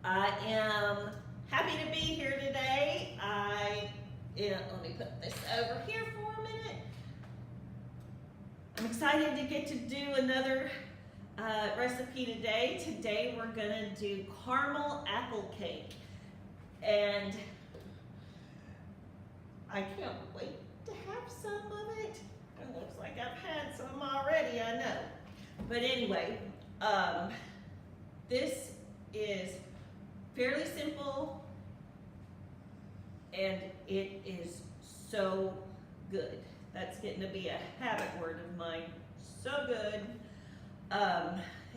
I am happy to be here today. Let me put this over here for a minute. I'm excited to get to do another recipe today. Today we're gonna do caramel apple cake. And I can't wait to have some of it. It looks like I've had some already, I know. But anyway, this is fairly simple and it is so good. That's getting to be a habit word of mine. So good.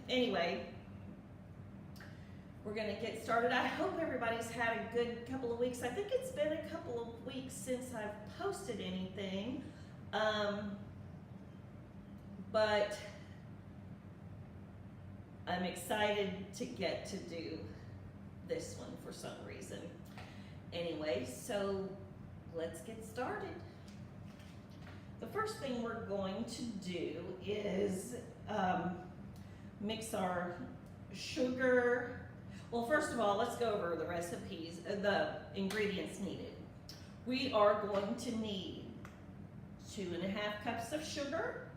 Anyway, we're gonna get started. I hope everybody's had a good couple of weeks. I think it's been a couple of weeks since I've posted anything. But I'm excited to get to do this one for some reason. Anyway, so let's get started. The first thing we're going to do is mix our sugar. Well, first of all, let's go over the recipes, the ingredients needed. We are going to need 2.5 cups of sugar,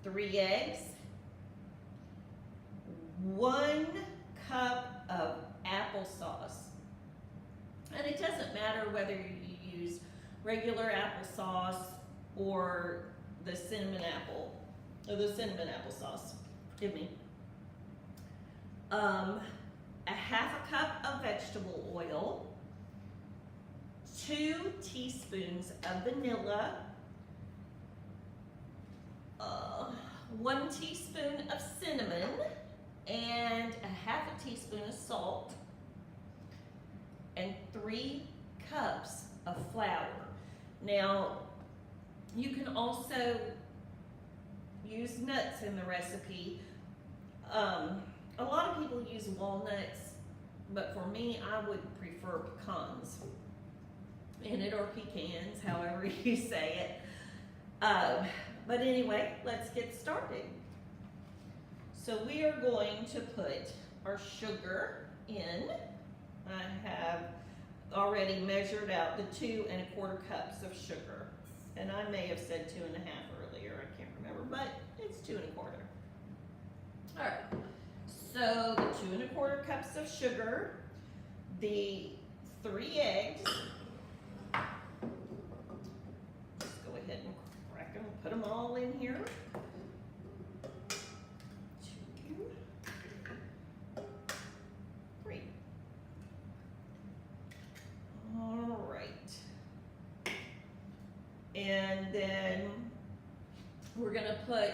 3 eggs, 1 cup of applesauce. And it doesn't matter whether you use regular applesauce or the cinnamon applesauce. Forgive me. 1/2 cup of vegetable oil, 2 teaspoons of vanilla, 1 teaspoon of cinnamon, and 1/2 teaspoon of salt, and 3 cups of flour. Now, you can also use nuts in the recipe. A lot of people use walnuts, but for me, I would prefer pecans in it, or pecans, however you say it. But anyway, let's get started. So we are going to put our sugar in. I have already measured out the 2¼ cups of sugar. And I may have said 2.5 earlier, I can't remember, but it's 2¼ All right, so the 2¼ cups of sugar, the 3 eggs. Just go ahead and crack them, put them all in here. 2, 3. All right. And then we're gonna put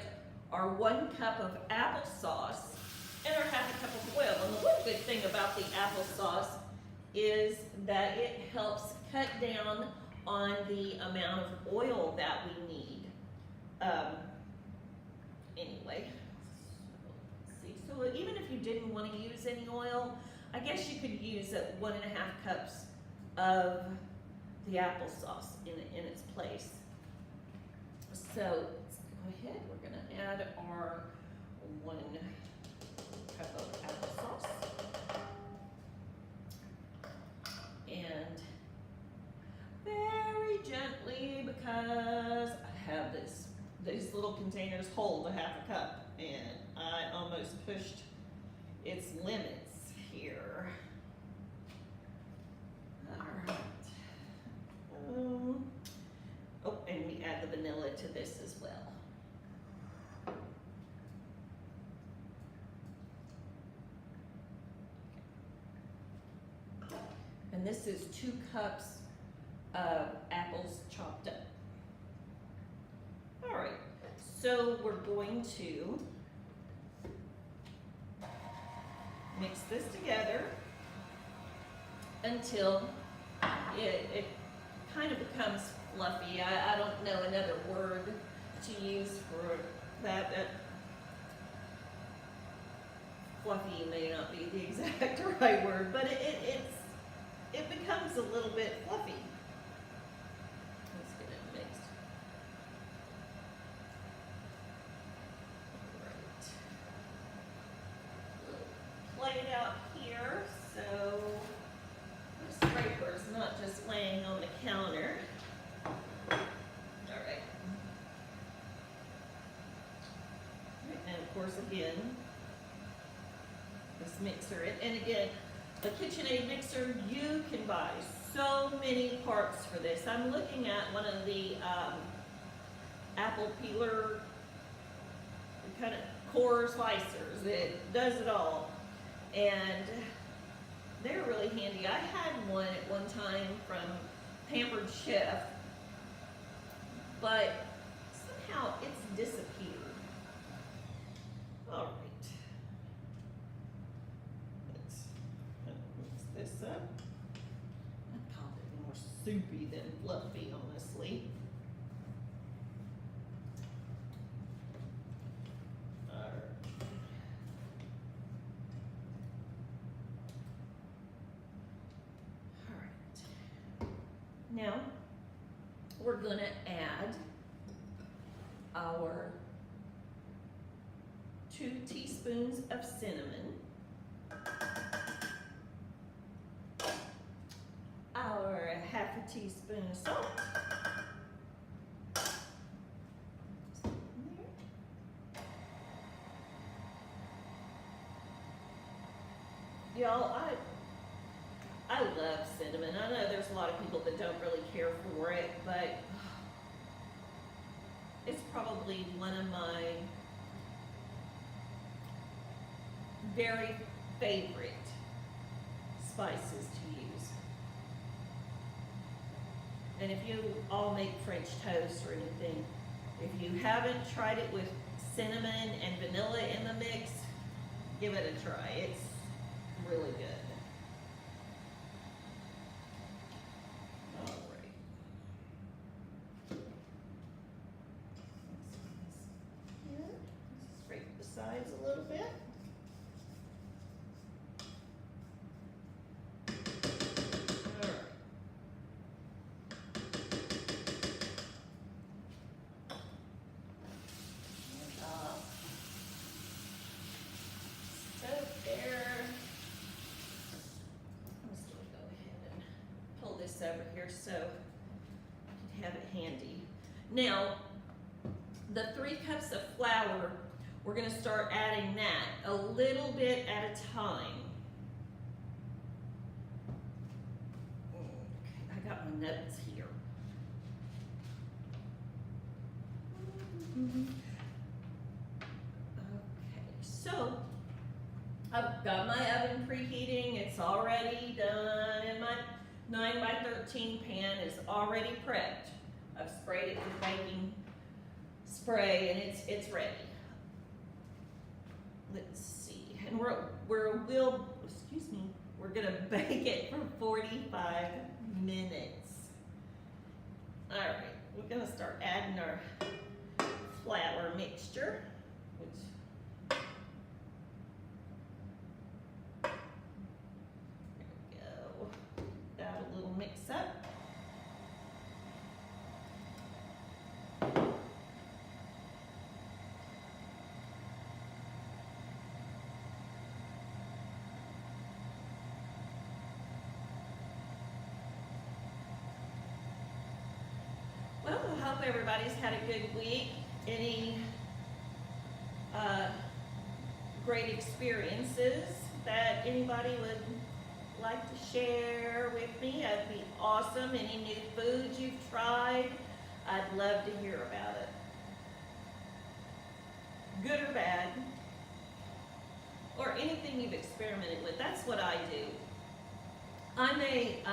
our 1 cup of applesauce and our 1/2 cup of oil. And the one good thing about the applesauce is that it helps cut down on the amount of oil that we need. Anyway, so let's see. So even if you didn't want to use any oil, I guess you could use 1.5 cups of the applesauce in its place. So let's go ahead. We're going to add our 1 cup of applesauce, and very gently, because I have these little containers hold 1/2 cup, and I almost pushed its limits here. All right. Oh, and we add the vanilla to this as well. And this is 2 cups of apples chopped up. All right, so we're going to mix this together until it kind of becomes fluffy. I don't know another word to use for that. Fluffy may not be the exact right word, but it becomes a little bit fluffy. Let's get it mixed. All right. Play it out here. scrapers, not just laying on the counter. All right. And of course, again, this mixer. And again, the KitchenAid mixer, you can buy so many parts for this. I'm looking at one of the apple peeler kind of core slicers. It does it all. And they're really handy. I had one at one time from Pampered Chef, but somehow it's disappeared. All right. Let's mix this up. I call it more soupy than fluffy, honestly. Now, we're gonna add our 2 teaspoons of cinnamon, our ½ teaspoon of salt, y'all, I love cinnamon. I know there's a lot of people that don't really care for it, but it's probably one of my very favorite spices to use. And if you all make French toast or anything, if you haven't tried it with cinnamon and vanilla in the mix, give it a try. It's really good. Sides a little bit. All right. So there. I'm just going to go ahead and pull this over here so you can have it handy. Now, the 3 cups of flour, we're going to start adding that a little bit at a time. Okay, I got my notes here. Okay, so I've got my oven preheating. It's already done, and my 9x13 pan is already prepped. I've sprayed it with baking spray, and it's ready. Let's see, and we're gonna bake it for 45 minutes. All right, we're gonna start adding our flour mixture, which, there we go, got a little mix up. Well, I hope everybody's had a good week. Any great experiences that anybody would like to share with me? That'd be awesome. Any new foods you've tried? I'd love to hear about it. Good or bad. Or anything you've experimented with. That's what I do. I may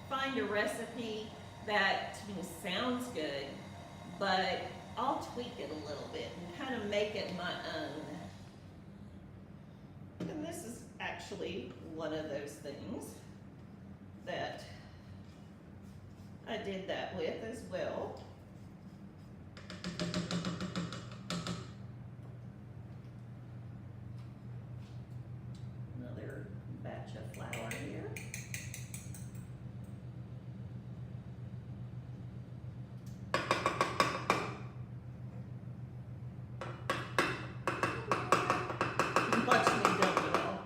find a recipe that to me sounds good, but I'll tweak it a little bit and kind of make it my own. And this is actually one of those things that I did that with as well. Another batch of flour here. Watch me dump it all.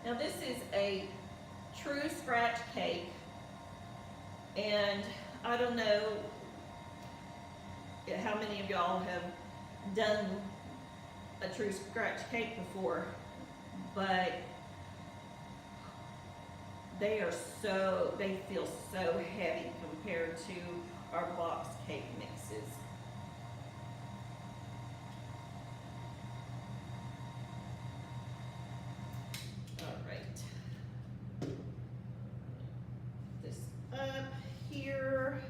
Now this is a true scratch cake, and I don't know how many of y'all have done a true scratch cake before, but they feel so heavy compared to our box cake mixes. All right. This up here.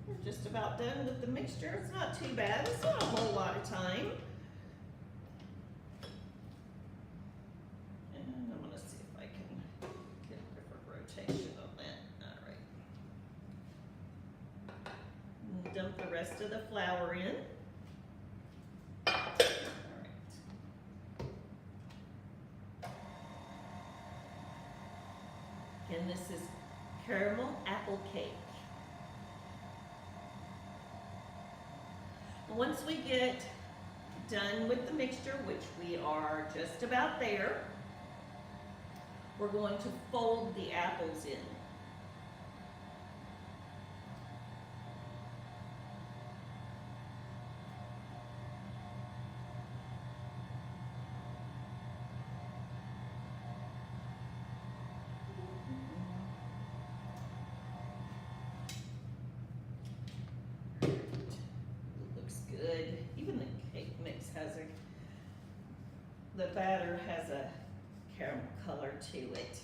We're just about done with the mixture. It's not too bad. It's not a whole lot of time. And I'm gonna see if I can get a different rotation on that. All right. And dump the rest of the flour in. All right. And this is caramel apple cake. Once we get done with the mixture, which we are just about there, we're going to fold the apples in. Good. Even the cake mix the batter has a caramel color to it.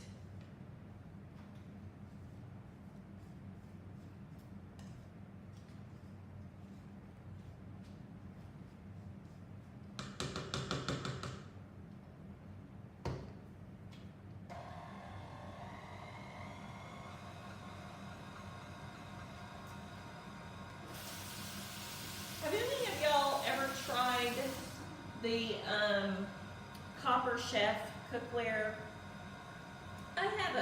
Have any of y'all ever tried the Copper Chef cookware? I have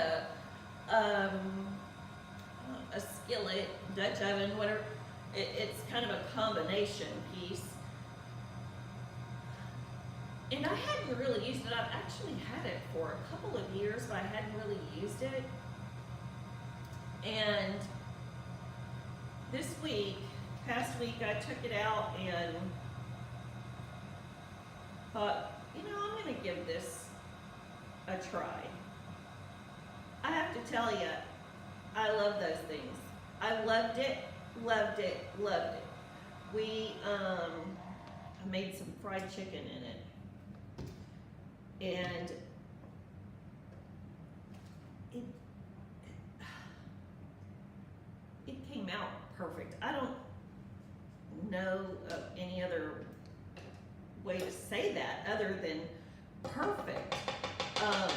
a skillet, Dutch oven, whatever. It's kind of a combination piece. And I hadn't really used it. I've actually had it for a couple of years, but I hadn't really used it. And this past week, I took it out and thought, you know, I'm gonna give this a try. I have to tell you, I love those things. I loved it, loved it, loved it. I made some fried chicken in it. And it came out perfect. I don't know of any other way to say that other than perfect. It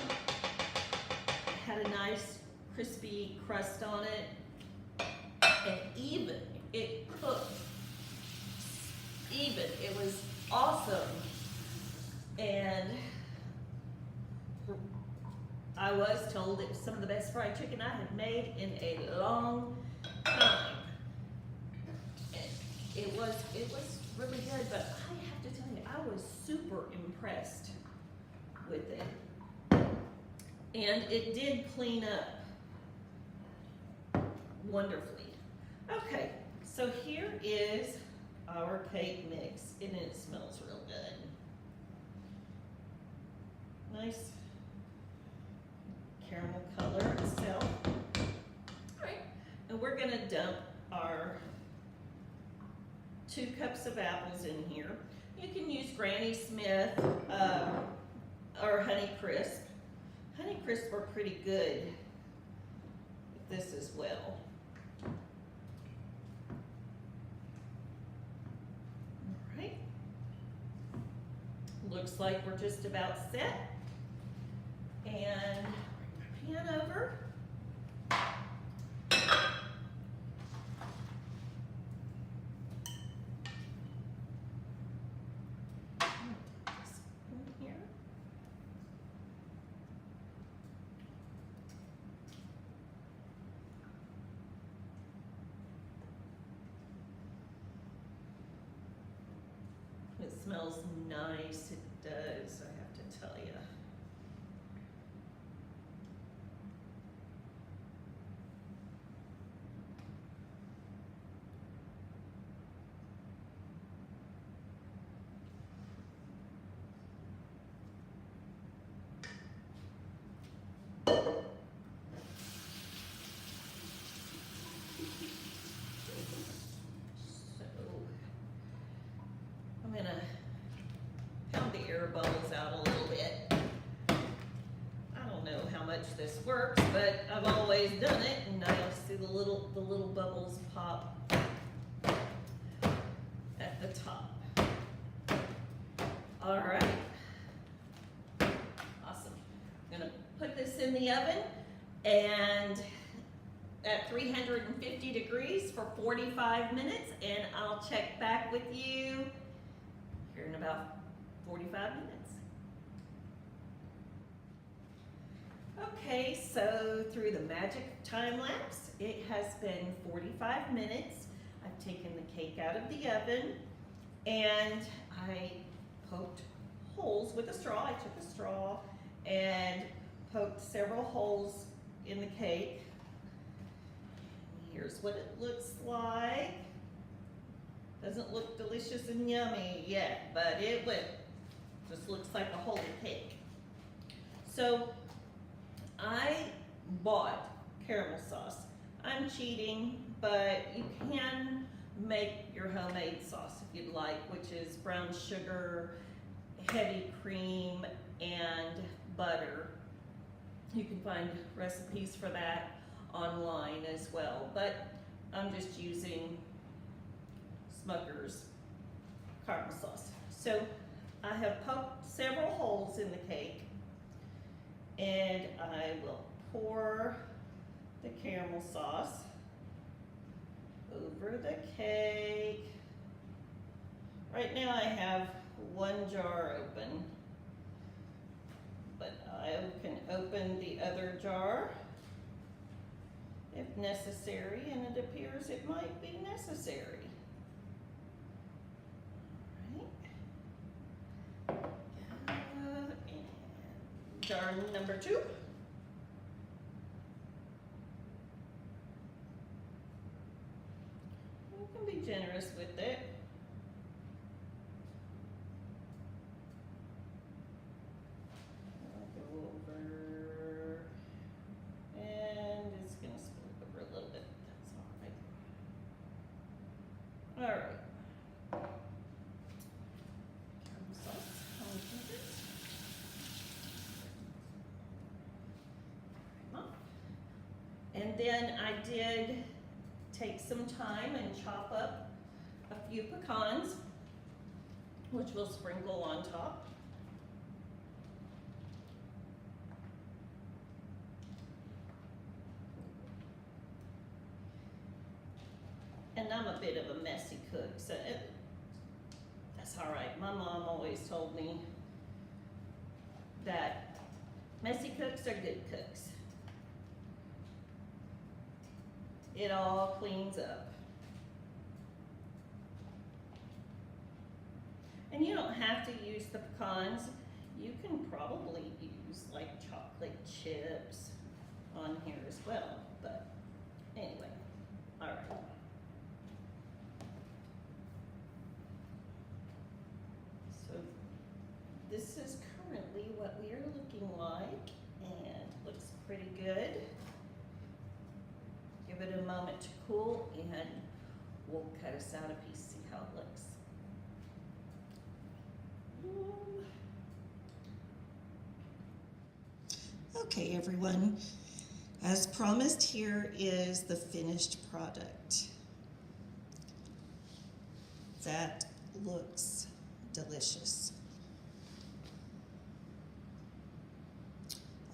had a nice crispy crust on it, and even. It cooked even. It was awesome. And I was told it was some of the best fried chicken I had made in a long time. It was really good, but I have to tell you, I was super impressed with it. And it did clean up wonderfully. Okay, so here is our cake mix, and it smells real good. Nice caramel color itself. All right, and we're gonna dump our 2 cups of apples in here. You can use Granny Smith or Honey Crisp. Honey Crisp are pretty good with this as well. All right. Looks like we're just about set. And bring my pan over. It smells nice, it does, I have to tell you. this works, but I've always done it, and I see the little bubbles pop at the top. All right. Awesome. I'm gonna put this in the oven and at 350 degrees for 45 minutes, and I'll check back with you here in about 45 minutes. Okay, so through the magic time lapse, it has been 45 minutes. I've taken the cake out of the oven and I poked holes with a straw. I took a straw and poked several holes in the cake. Here's what it looks like. Doesn't look delicious and yummy yet, but it will. Just looks like a holy cake. So I bought caramel sauce. I'm cheating, but you can make your homemade sauce if you'd like, which is brown sugar, heavy cream, and butter. You can find recipes for that online as well, but I'm just using Smucker's caramel sauce. So I have poked several holes in the cake, and I will pour the caramel sauce over the cake. Right now I have one jar open, but I can open the other jar if necessary, and it appears it might be necessary. All right. And jar number 2. You can be generous with it. I'll go over, and it's going to spill over a little bit. That's all right. All right. Caramel sauce on the and then I did take some time and chop up a few pecans, which we'll sprinkle on top. And I'm a bit of a messy cook, so that's all right. My mom always told me that messy cooks are good cooks. It all cleans up. And you don't have to use the pecans. You can probably use like chocolate chips on here as well. But anyway, all right. So this is currently what we are looking like, and looks pretty good. Give it a moment to cool, and we'll cut us out a piece, see how it looks. Okay, everyone. As promised, here is the finished product. That looks delicious.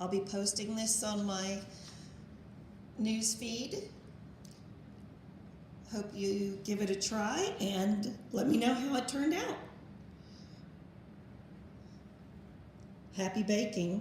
I'll be posting this on my news feed. Hope you give it a try and let me know how it turned out. Happy baking.